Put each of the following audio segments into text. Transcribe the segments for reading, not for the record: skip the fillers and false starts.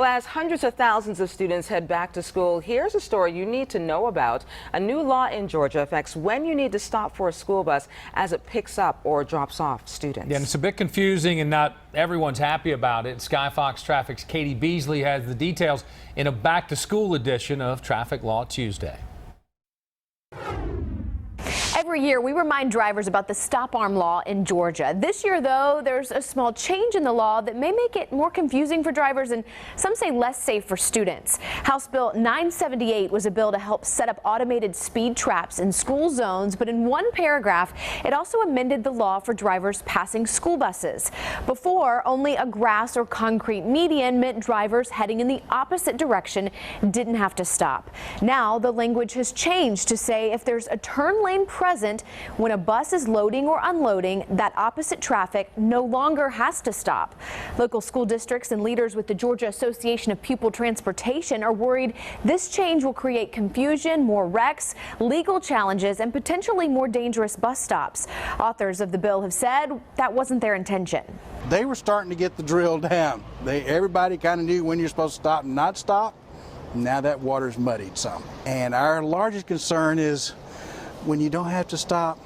Well, as hundreds of thousands of students head back to school, here's a story you need to know about. A new law in Georgia affects when you need to stop for a school bus as it picks up or drops off students. Yeah, and it's a bit confusing and not everyone's happy about it. Sky Fox Traffic's Katie Beasley has the details in a back to school edition of Traffic Law Tuesday. Every year, we remind drivers about the stop arm law in Georgia. This year, though, there's a small change in the law that may make it more confusing for drivers and some say less safe for students. House Bill 978 was a bill to help set up automated speed traps in school zones, but in one paragraph, it also amended the law for drivers passing school buses. Before, only a grass or concrete median meant drivers heading in the opposite direction didn't have to stop. Now, the language has changed to say if there's a turn lane present when a bus is loading or unloading, that opposite traffic no longer has to stop. Local school districts and leaders with the Georgia Association of Pupil Transportation are worried this change will create confusion, more wrecks, legal challenges, and potentially more dangerous bus stops. Authors of the bill have said that wasn't their intention. They were starting to get the drill down. Everybody kind of knew when you're supposed to stop and not stop. Now that water's muddied some. And our largest concern is when you don't have to stop,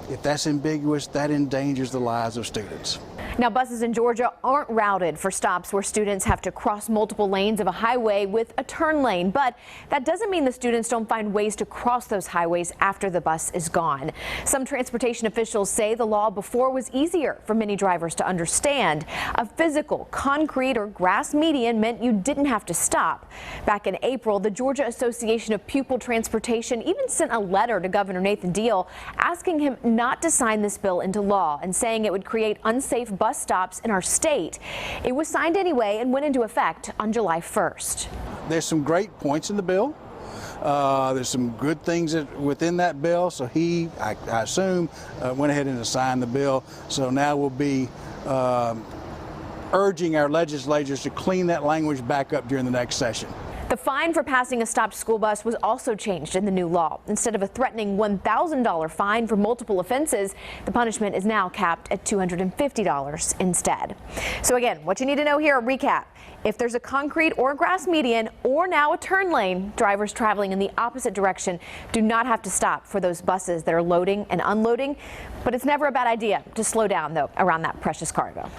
if that's ambiguous, that endangers the lives of students. Now, buses in Georgia aren't routed for stops where students have to cross multiple lanes of a highway with a turn lane, but that doesn't mean the students don't find ways to cross those highways after the bus is gone. Some transportation officials say the law before was easier for many drivers to understand. A physical, concrete or grass median meant you didn't have to stop. Back in April, the Georgia Association of Pupil Transportation even sent a letter to Governor Nathan Deal asking him not to sign this bill into law and saying it would create unsafe bus stops in our state. It was signed anyway and went into effect on July 1st. There's some great points in the bill. There's some good things within that bill. So I assume, went ahead and signed the bill. So now we'll be urging our legislators to clean that language back up during the next session. The fine for passing a stopped school bus was also changed in the new law. Instead of a threatening $1,000 fine for multiple offenses, the punishment is now capped at $250 instead. So again, what you need to know here, a recap. If there's a concrete or grass median or now a turn lane, drivers traveling in the opposite direction do not have to stop for those buses that are loading and unloading. But it's never a bad idea to slow down, though, around that precious cargo.